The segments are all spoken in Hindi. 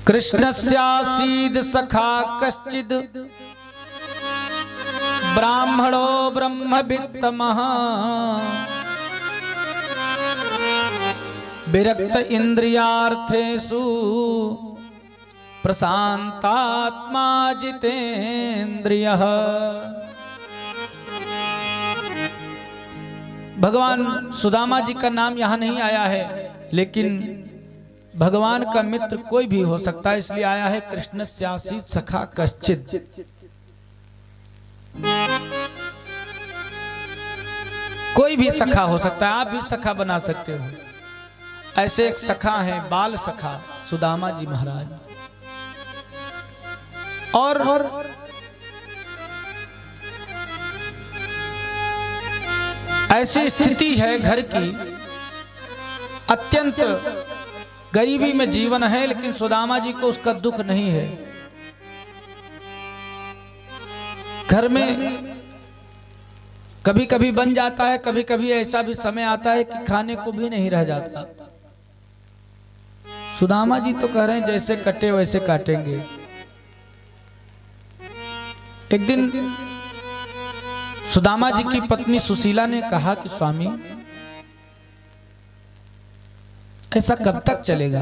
कृष्णस्यासीद सखा कश्चिद ब्राह्मणो ब्रह्मवित्तमः विरक्त इंद्रियार्थेषु प्रशांतात्मा जितेन्द्रियः। भगवान सुदामा जी का नाम यहाँ नहीं आया है, लेकिन भगवान का मित्र कोई भी हो सकता है, इसलिए आया है कृष्णस्यासीत सखा कश्चिद। कोई भी सखा हो सकता है, आप भी सखा बना सकते हो। ऐसे एक सखा है बाल सखा सुदामा जी महाराज। और ऐसी स्थिति है घर की, अत्यंत गरीबी में जीवन है, लेकिन सुदामा जी को उसका दुख नहीं है। घर में कभी कभी बन जाता है, कभी कभी ऐसा भी समय आता है कि खाने को भी नहीं रह जाता। सुदामा जी तो कह रहे हैं जैसे कटे वैसे काटेंगे। एक दिन सुदामा जी की पत्नी सुशीला ने कहा कि स्वामी ऐसा कब तक चलेगा?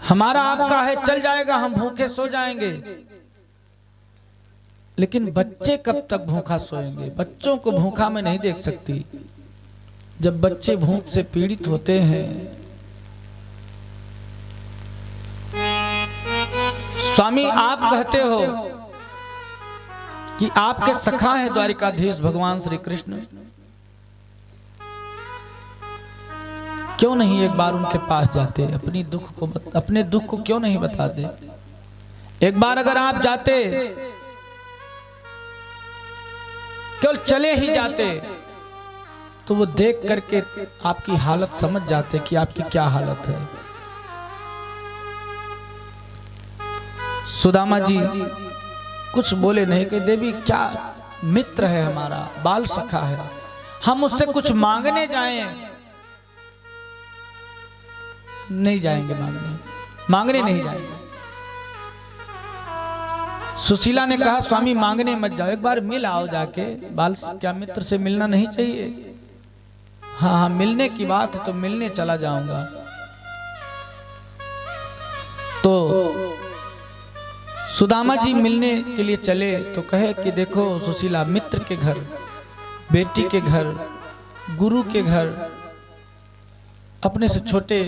हमारा आपका है, चल जाएगा, हम भूखे सो जाएंगे, लेकिन बच्चे कब तक भूखा सोएंगे? बच्चों को भूखा मैं नहीं देख सकती। जब बच्चे भूख से पीड़ित होते हैं, स्वामी आप कहते हो कि आपके सखा है द्वारिकाधीश भगवान श्री कृष्ण, क्यों नहीं एक बार उनके पास जाते? अपने दुख को क्यों नहीं बताते? एक बार अगर आप जाते, केवल चले ही जाते, तो वो देख करके आपकी हालत समझ जाते कि आपकी क्या हालत है। सुदामा जी कुछ बोले नहीं कि देवी क्या मित्र है हमारा, बाल सखा है, हम उससे कुछ मांगने जाएं, नहीं जाएंगे मांगने नहीं जाएंगे। सुशीला ने कहा स्वामी मांगने मत जाओ, एक बार मिल आओ जाके। बाल क्या मित्र से मिलना नहीं चाहिए? हाँ, मिलने की बात है तो मिलने चला जाऊंगा। तो सुदामा जी मिलने के लिए चले तो कहे कि देखो सुशीला, मित्र के घर, बेटी के घर, गुरु के घर, अपने से छोटे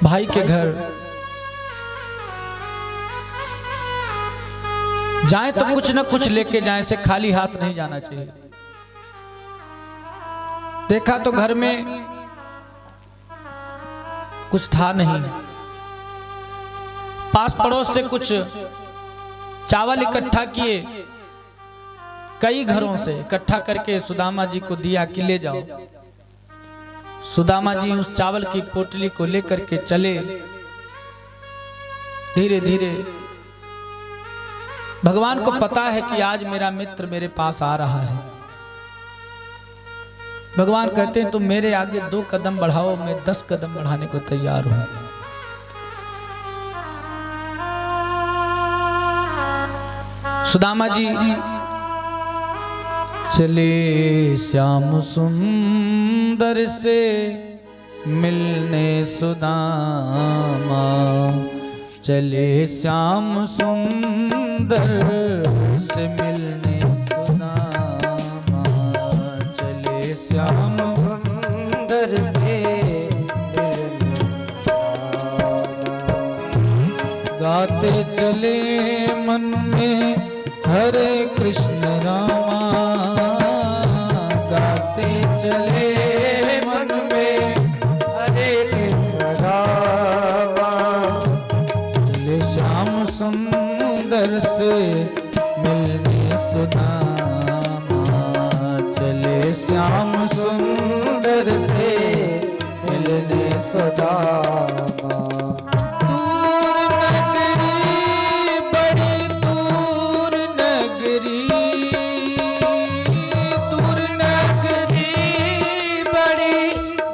भाई के घर जाए तो कुछ न कुछ लेके जाए, से खाली हाथ नहीं जाना चाहिए। देखा तो घर में कुछ था नहीं। पास पड़ोस से कुछ चावल इकट्ठा किए, कई घरों से इकट्ठा करके सुदामा जी को दिया कि ले जाओ। सुदामा जी उस चावल की पोटली को लेकर के चले। धीरे धीरे भगवान को पता है कि आज मेरा मित्र मेरे पास आ रहा है। भगवान कहते हैं तुम मेरे आगे 2 कदम बढ़ाओ, मैं 10 कदम बढ़ाने को तैयार हूं। सुदामा जी चले श्याम सुंदर से मिलने, सुदामा चले श्याम सुंदर से मिलने, सुदामा चले श्याम सुंदर से गाते चले मन में हरे कृष्ण रामा, गाते चले मन में हरे कृष्ण रामा, चले श्याम सुंदर से मिलने सुदामा, चले श्याम सुंदर से मिलने सुदामा।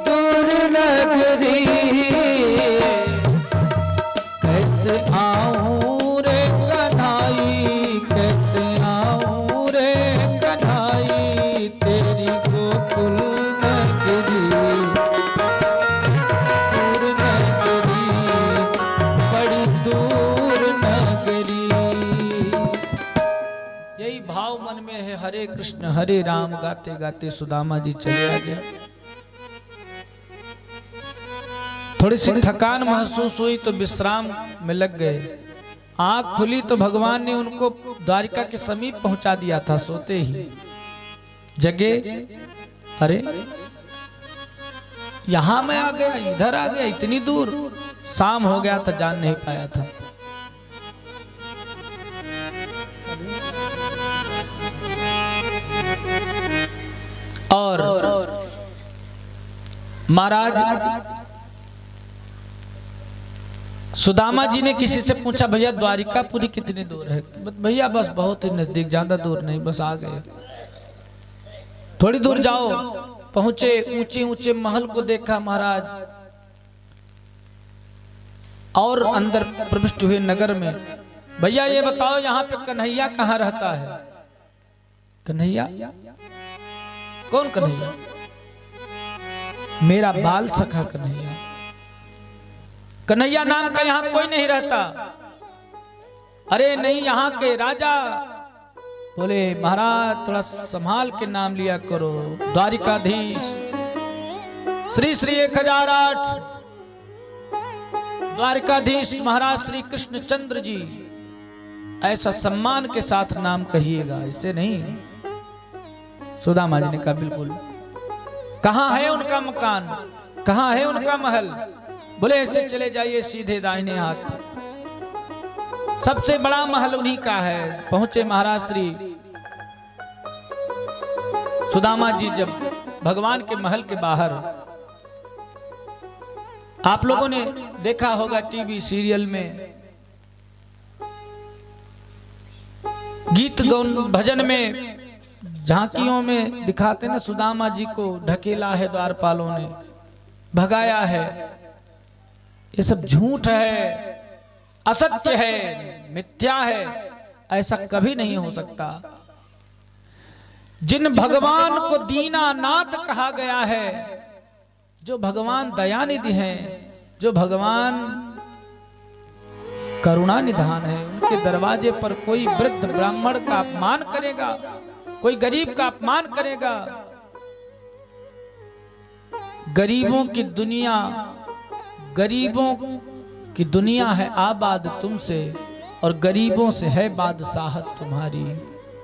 दूर नगरी कृष्ण हरे राम गाते गाते सुदामा जी चले आगे। थोड़ी सी थकान महसूस हुई तो विश्राम में लग गए। आंख खुली तो भगवान ने उनको द्वारिका के समीप पहुंचा दिया था। सोते ही जगे, अरे यहां मैं आ गया, इधर आ गया, इतनी दूर। शाम हो गया था, जान नहीं पाया था। और महाराज सुदामा जी ने किसी से पूछा, भैया द्वारिकापुरी कितनी दूर है? भैया बस बहुत ही नजदीक, ज्यादा दूर नहीं, बस आ गए। थोड़ी दूर जाओ, पहुंचे, ऊंचे ऊंचे महल को देखा महाराज, और अंदर प्रविष्ट हुए नगर में। भैया ये बताओ यहाँ पे कन्हैया कहाँ रहता है? कन्हैया? कौन कन्हैया? मेरा बाल सखा कन्हैया। कन्हैया नाम का यहाँ कोई नहीं रहता। अरे नहीं, यहाँ के राजा। बोले महाराज थोड़ा संभाल के नाम लिया करो। द्वारिकाधीश श्री श्री 1008 द्वारिकाधीश महाराज श्री कृष्णचंद्र जी, ऐसा सम्मान के साथ नाम कहिएगा, ऐसे नहीं। सुदामा जी ने कहा बिल्कुल। कहाँ है उनका मकान, कहाँ है उनका महल? बोले ऐसे चले जाइए सीधे दाहिने हाथ, सबसे बड़ा महल उन्हीं का है। पहुंचे महाराज श्री सुदामा जी जब भगवान के महल के बाहर, आप लोगों ने देखा होगा टीवी सीरियल में, गीत गौन भजन में, झांकियों में दिखाते ना, सुदामा जी को ढकेला है द्वारपालों ने, भगाया है। ये सब झूठ है, असत्य है, मिथ्या है, ऐसा कभी नहीं हो सकता। जिन भगवान को दीनानाथ कहा गया है, जो भगवान दयानिधि हैं, जो भगवान करुणा निधान है, उनके दरवाजे पर कोई वृद्ध ब्राह्मण का अपमान करेगा, कोई गरीब का अपमान करेगा? गरीबों की दुनिया, गरीबों की दुनिया है आबाद तुमसे, और गरीबों से है बादशाहत तुम्हारी।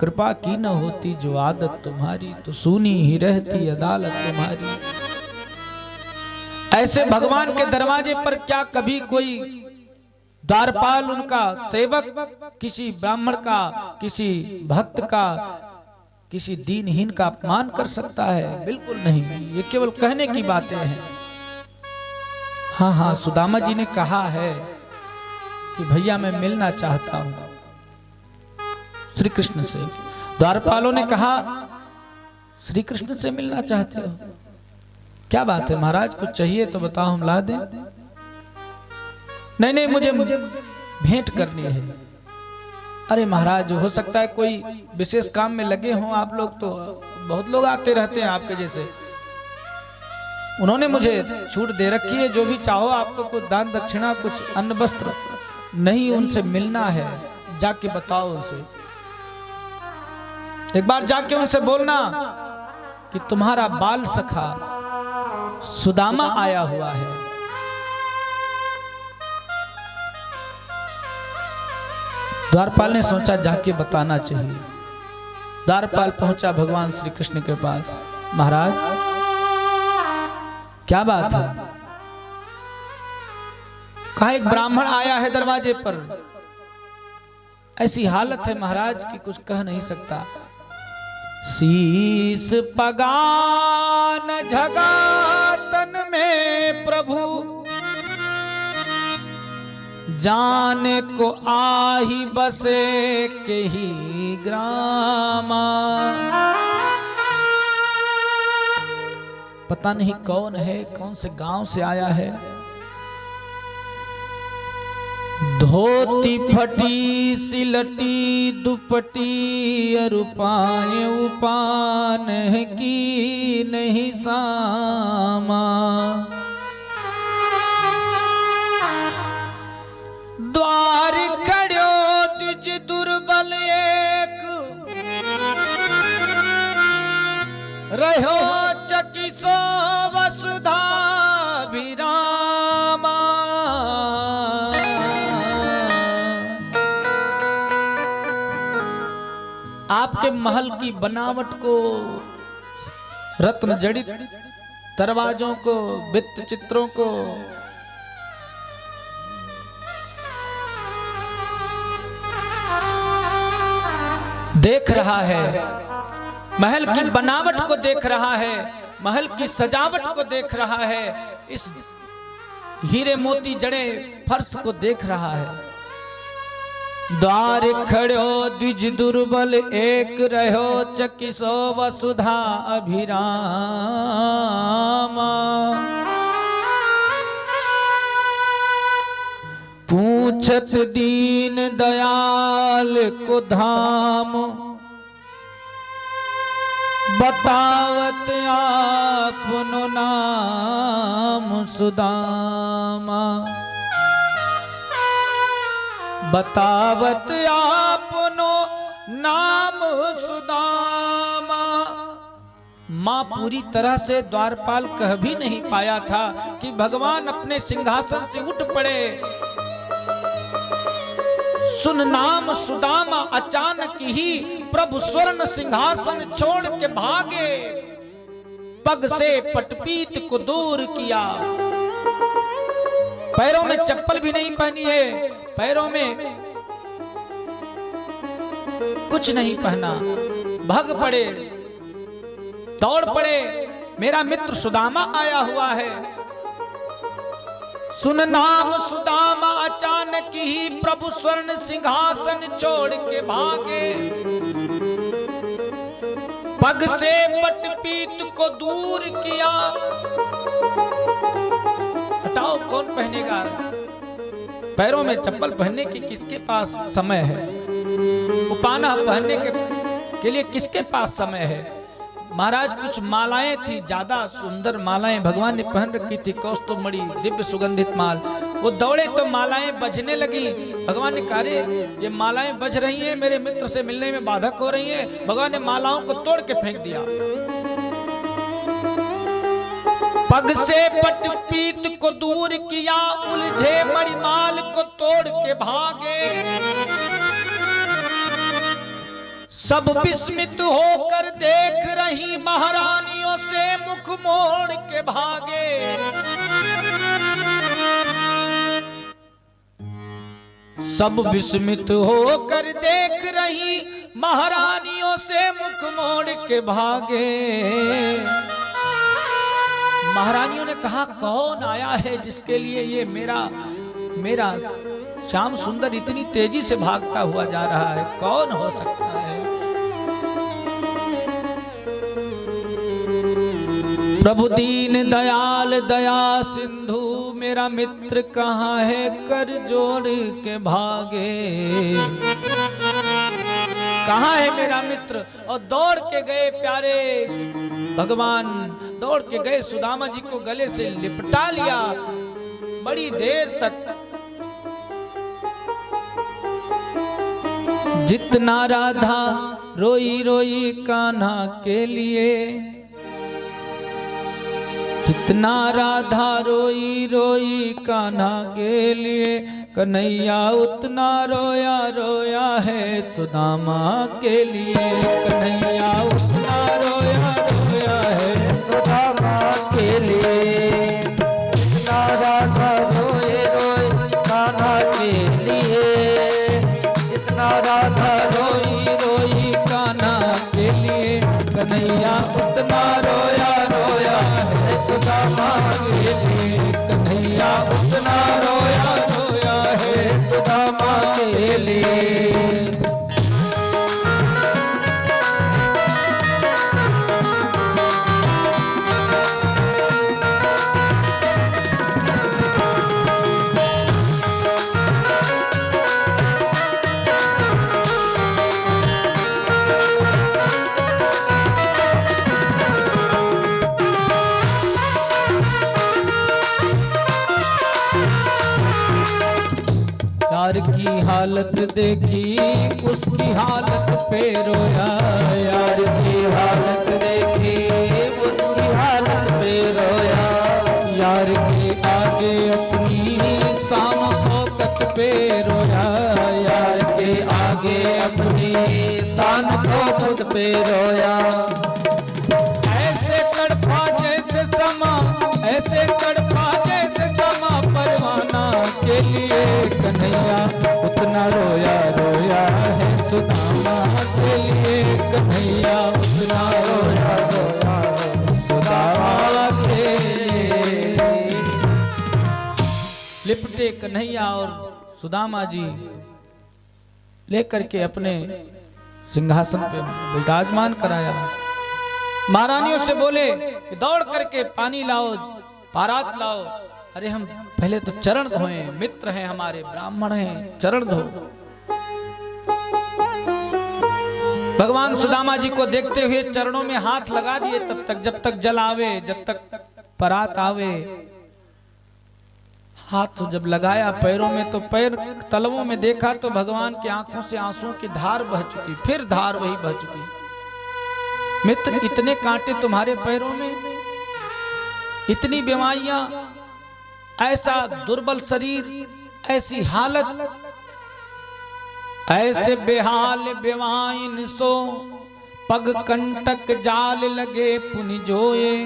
कृपा की न होती जो आदत तुम्हारी, तो सुनी ही रहती अदालत तुम्हारी। ऐसे भगवान के दरवाजे पर क्या कभी कोई द्वारपाल, उनका सेवक, किसी ब्राह्मण का, किसी भक्त का, किसी दीनहीन का अपमान कर सकता है? बिल्कुल नहीं, ये केवल कहने की बातें हैं। हाँ हाँ, सुदामा जी ने कहा है कि भैया मैं मिलना चाहता हूं श्री कृष्ण से। द्वारपालों ने कहा श्री कृष्ण से मिलना चाहते हो? क्या बात है महाराज, कुछ चाहिए तो बताओ, हम ला दें। नहीं नहीं, मुझे भेंट करनी है। अरे महाराज, हो सकता है कोई विशेष काम में लगे हों आप लोग, तो बहुत लोग आते रहते हैं आपके जैसे। उन्होंने मुझे छूट दे रखी है, जो भी चाहो आपको कुछ दान दक्षिणा, कुछ अन्न वस्त्र। नहीं, उनसे मिलना है, जाके बताओ उनसे। एक बार जाके उनसे बोलना कि तुम्हारा बाल सखा सुदामा आया हुआ है। द्वारपाल ने सोचा जाके बताना चाहिए। द्वारपाल पहुंचा भगवान श्री कृष्ण के पास। महाराज क्या बात है? कहा एक ब्राह्मण आया है दरवाजे पर। ऐसी हालत है महाराज कि कुछ कह नहीं सकता। शीस पगान झगातन में प्रभु, जाने को आही बसे के ही ग्रामा। पता नहीं कौन है, कौन से गांव से आया है। धोती फटी सिलटी दुपटी, अरुपाए उपान की नहीं सामा। द्वार खड़ो द्विज दुर्बल एक, रहो चकिसो वसुधा विरामा। आपके महल की बनावट को, रत्न जड़ित दरवाजों को, भित्ति चित्रों को देख रहा है, महल की बनावट को देख रहा है, महल की सजावट को देख रहा है, इस हीरे मोती जड़े फर्श को देख रहा है। द्वार खड़ो द्विज दुर्बल एक रहो चकिसो वसुधा अभिरामा। पूछत दीन दयाल को धाम बतावत आपनो नाम सुदामा। बतावत आपनो नाम सुदामा। मां पूरी तरह से द्वारपाल कह भी नहीं पाया था कि भगवान अपने सिंहासन से उठ पड़े। सुन नाम सुदामा अचानक ही प्रभु स्वर्ण सिंहासन छोड़ के भागे, पग से पटपीत को दूर किया। पैरों में चप्पल भी नहीं पहनी है, पैरों में कुछ नहीं पहना, भाग पड़े, दौड़ पड़े। मेरा मित्र सुदामा आया हुआ है। सुन नाम सुदामा अचानक ही प्रभु स्वर्ण सिंहासन छोड़ के भागे, पग से पटपीत को दूर किया। हटाओ, कौन पहनेगा? पैरों में चप्पल पहनने की किसके पास समय है? उपाना पहनने के लिए किसके पास समय है? महाराज कुछ मालाएं थी, ज्यादा सुंदर मालाएं भगवान ने पहन रखी थी, कौस्तुभमणि दिव्य सुगंधित माल। वो दौड़े तो मालाएं बजने लगी। भगवान ने कहा ये मालाएं बज रही हैं, मेरे मित्र से मिलने में बाधक हो रही हैं। भगवान ने मालाओं को तोड़ के फेंक दिया। पग से पटपीत को दूर किया, उलझे मणिमाल को तोड़ के भागे। सब विस्मित होकर देख रही महारानियों से मुख मोड़ के भागे। सब विस्मित होकर देख रही महारानियों से मुख मोड़ के भागे। महारानियों ने कहा कौन आया है जिसके लिए ये मेरा श्याम सुंदर इतनी तेजी से भागता हुआ जा रहा है? कौन हो सकता है? प्रभु दीन दयाल दया सिंधु मेरा मित्र कहाँ है? कर जोड़ के भागे। कहाँ है मेरा मित्र? और दौड़ के गए प्यारे भगवान, दौड़ के गए सुदामा जी को गले से लिपटा लिया। बड़ी देर तक जितना राधा रोई रोई कान्हा के लिए, जितना राधा रोई रोई कान्हा के लिए, कन्हैया उतना रोया रोया है सुदामा के लिए। कन्हैया उतना रोया रोया है सुदामा के लिए। जितना राधा रोए रोए कान्हा के लिए, जितना राधा रोई रोई कान्हा के लिए, कन्हैया उतना रोया रोया है सुदामा के लिए। कन्हैया उतना रोया रोया है सुदामा के लिए। यार की हालत देखी उसकी हालत पे रोया। यार की हालत देखी आगे अपनी शान शौकत पे रोया, यार के आगे अपनी शान शौकत पे रोया। ऐसे तड़पा जैसे समा, ऐसे तड़पा जैसे समा परवाना के लिए कन्हैया उतना रोया रोया है सुदामा के लिए, कन्हैया उतना रोया रोया है सुदामा के लिए। लिपटे कन्हैया और सुदामा जी लेकर के अपने सिंहासन पे विराजमान कराया। महारानियों से बोले दौड़ करके पानी लाओ, पारात लाओ। अरे हम पहले तो चरण धोए, मित्र हैं हमारे, ब्राह्मण हैं, चरण धो। भगवान सुदामा जी को देखते हुए चरणों में हाथ लगा दिए तब तक, जब तक जल आवे, जब तक परात आवे। हाथ जब लगाया पैरों में तो पैर तलवों में देखा तो भगवान की आंखों से आंसुओं की धार बह चुकी, फिर धार वही बह चुकी। मित्र इतने कांटे तुम्हारे पैरों में, इतनी बीमारियां, ऐसा दुर्बल शरीर, ऐसी हालत, ऐसे बेहाल बेवाइन सो पग कंटक जाल लगे पुनि जोए।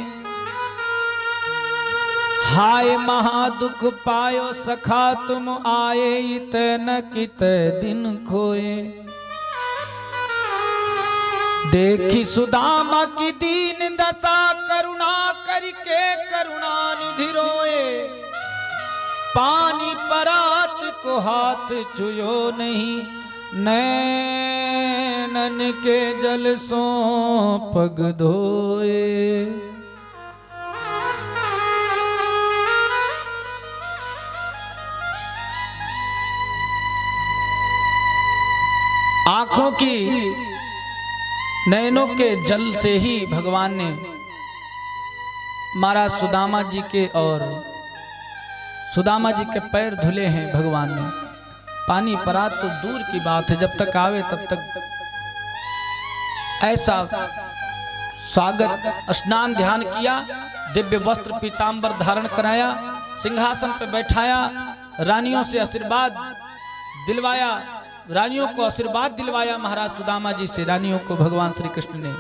हाय महादुख पायो सखा तुम आए, इत न कित दिन खोए। देखी सुदामा की दीन दशा, करुणा करके करुणा निधि रोए। पानी परात को हाथ छुयो नहीं, नैनन के जल सो पग धोए। आंखों की नैनों के जल से ही भगवान ने महाराज सुदामा जी के और सुदामा जी के पैर धुले हैं भगवान ने। पानी परात तो दूर की बात है, जब तक आवे तब तक ऐसा स्वागत स्नान ध्यान किया, दिव्य वस्त्र पीतांबर धारण कराया, सिंहासन पर बैठाया, रानियों से आशीर्वाद दिलवाया, रानियों को आशीर्वाद दिलवाया महाराज सुदामा जी से, रानियों को भगवान श्री कृष्ण ने।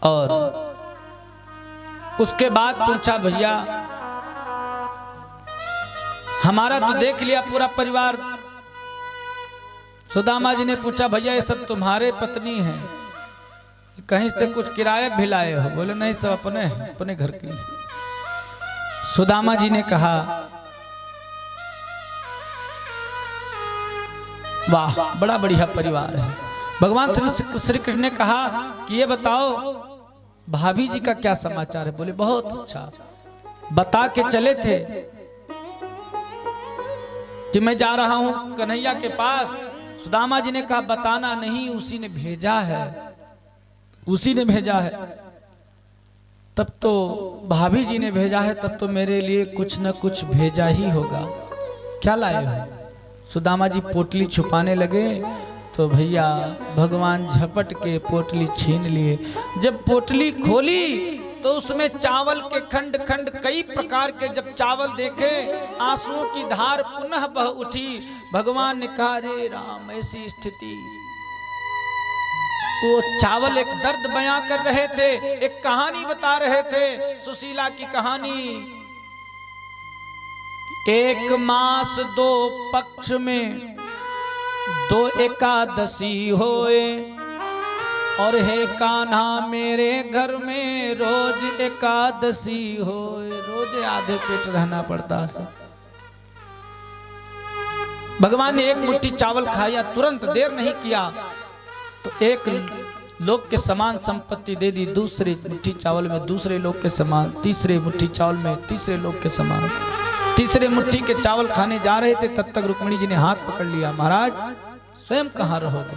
और उसके बाद पूछा भैया हमारा तो देख लिया पूरा परिवार। सुदामा जी ने पूछा भैया ये सब तुम्हारे पत्नी हैं, कहीं से कुछ किराए भी लाए हो? बोले नहीं सब अपने हैं, अपने घर के। सुदामा जी ने कहा वाह बड़ा बढ़िया परिवार है। भगवान श्री कृष्ण ने कहा कि ये बताओ भाभी जी का क्या समाचार है? बोले बहुत अच्छा, बता के चले थे कि मैं जा रहा हूं कन्हैया के पास। सुदामा जी ने कहा बताना नहीं, उसी ने भेजा है, उसी ने भेजा है। तब तो भाभी जी ने भेजा है, तब तो मेरे लिए कुछ न कुछ भेजा ही होगा। क्या लाए हो? सुदामा जी पोटली छुपाने लगे तो भैया भगवान झपट के पोटली छीन लिए। जब पोटली खोली तो उसमें चावल के खंड खंड कई प्रकार के जब चावल देखे, आंसुओं की धार पुनः बह उठी। भगवान ने कहा रे राम ऐसी स्थिति। वो चावल एक दर्द बयां कर रहे थे, एक कहानी बता रहे थे, सुशीला की कहानी। एक मास दो पक्ष में दो एकादशी होए, और हे कान्हा मेरे घर में रोज एकादशी होए। रोज आधे पेट रहना पड़ता है। भगवान ने एक मुट्ठी चावल खाया, तुरंत देर नहीं किया तो एक लोग के समान संपत्ति दे दी, दूसरे मुट्ठी चावल में दूसरे लोग के समान, तीसरे मुट्ठी चावल में तीसरे लोग के समान। तीसरे मुट्ठी के चावल खाने जा रहे थे तब तक रुक्मिणी जी ने हाथ पकड़ लिया, महाराज स्वयं कहां रहोगे?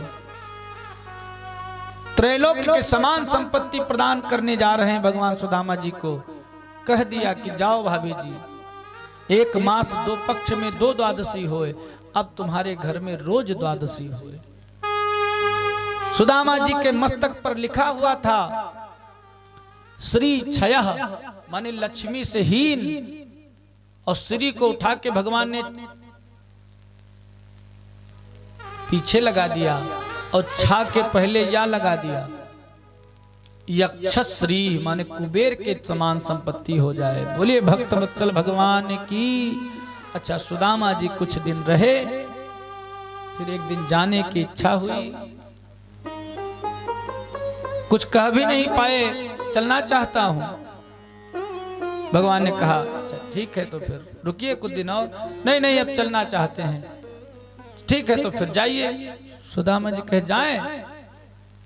त्रैलोक के समान संपत्ति प्रदान करने जा रहे हैं भगवान सुदामा जी को। कह दिया कि जाओ भाभी जी, एक मास दो पक्ष में दो द्वादशी होए, अब तुम्हारे घर में रोज द्वादशी होए। सुदामा जी के मस्तक पर लिखा हुआ था श्री क्षयः माने लक्ष्मी से हीन, और श्री को उठा के भगवान ने पीछे लगा दिया और छा के पहले या लगा दिया। यक्षश्री माने कुबेर के समान संपत्ति हो जाए। बोलिए भक्त वत्सल भगवान की। अच्छा, सुदामा जी कुछ दिन रहे, फिर एक दिन जाने की इच्छा हुई, कुछ कह भी नहीं पाए, चलना चाहता हूं। भगवान ने कहा अच्छा ठीक है, तो फिर रुकिए कुछ दिन और। नहीं नहीं, अब चलना चाहते हैं। ठीक है, तो फिर जाइए। सुदामा जी कहे जाएं।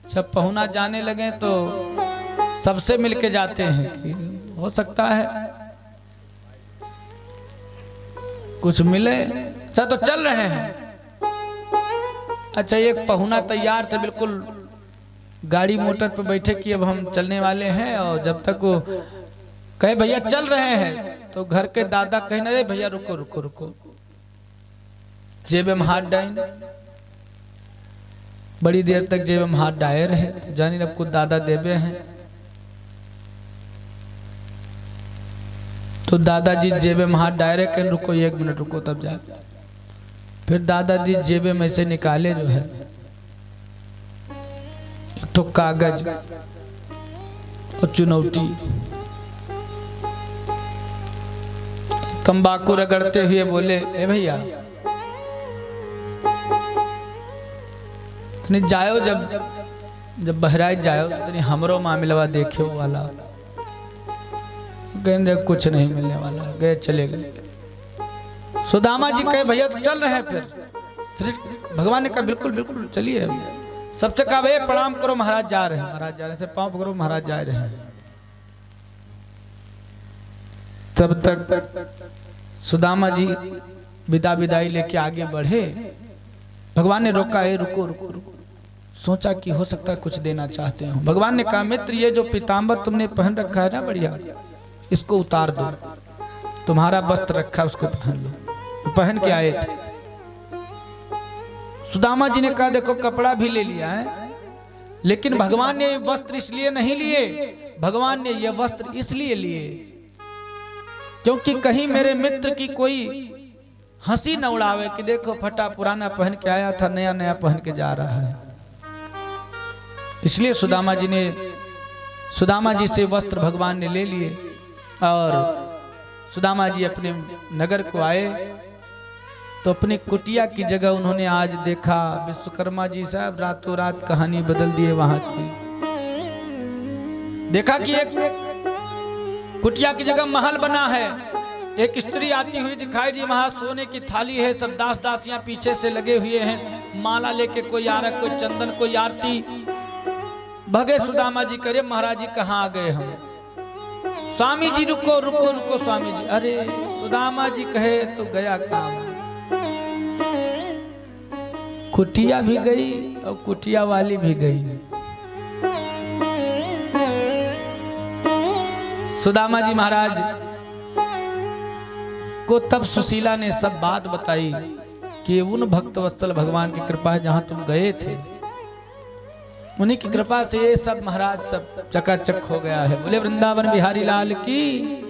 जब पहुना जाने लगे तो सबसे मिलके जाते हैं कि हो सकता है कुछ मिले। अच्छा, तो चल रहे हैं। अच्छा, एक पहुना तैयार थे, बिल्कुल गाड़ी मोटर पर बैठे कि अब हम चलने वाले हैं। और जब तक वो कहे भैया चल रहे हैं, तो घर के दादा कहे अरे भैया रुको रुको रुको, जेब में हाथ डाइन। बड़ी देर तक जेब में हाथ डाए रहे, जानी अब कुछ दादा देवे हैं। तो दादाजी जेब में हाथ डाए रहे, कहें रुको 1 मिनट रुको, तब जा। फिर दादाजी जेब में से निकाले जो है तो कागज और चुनौती, तंबाकू रगड़ते हुए बोले ए भैया तनी जायो, जब बहराइच जायो तनी हमरो मामलवा देखो वाला। कहने कुछ नहीं मिलने वाला, गए चले गए। सुदामा जी कहे भैया तो चल रहे हैं। फिर भगवान ने कहा बिल्कुल बिल्कुल चलिए। सबसे कहा भैया प्रणाम करो, महाराज जा रहे हैं। महाराज जा रहे हैं, पाँव पकड़ो, महाराज जा रहे हैं। तब तक सुदामा जी विदाई लेके आगे बढ़े। भगवान ने रोका, है रुको रुको रुको। सोचा कि हो सकता है कुछ देना चाहते हो। भगवान ने कहा मित्र, ये जो पीतांबर तुमने पहन रखा है ना बढ़िया, इसको उतार दो। तुम्हारा वस्त्र रखा उसको पहन लो। पहन के आए थे। सुदामा जी ने कहा देखो कपड़ा भी ले लिया है, लेकिन भगवान ने ये वस्त्र इसलिए नहीं लिए। भगवान ने ये वस्त्र इसलिए लिए क्योंकि कहीं मेरे मित्र की कोई हंसी न उड़ावे कि देखो फटा पुराना पहन के आया था, नया नया पहन के जा रहा है। इसलिए सुदामा जी से वस्त्र भगवान ने ले लिए। और सुदामा जी अपने नगर को आए तो अपनी कुटिया की जगह उन्होंने आज देखा विश्वकर्मा जी साहब रातों रात कहानी बदल दिए वहां की। देखा कि एक कुटिया की जगह महल बना है। एक स्त्री आती हुई दिखाई दी, वहां सोने की थाली है, सब दास दासियां पीछे से लगे हुए हैं, माला लेके कोई आ रहा, कोई चंदन, कोई आरती। भगे सुदामा जी करे महाराज जी कहाँ आ गए हम। स्वामी जी रुको रुको रुको स्वामी जी। अरे सुदामा जी कहे तो गया काम। कुटिया भी गई और कुटिया वाली भी गई। सुदामा जी महाराज को तब सुशीला ने सब बात बताई कि उन भक्तवत्सल भगवान की कृपा जहां तुम गए थे, उन्हीं की कृपा से ये सब महाराज सब चकाचक हो गया है। बोले वृंदावन बिहारी लाल की।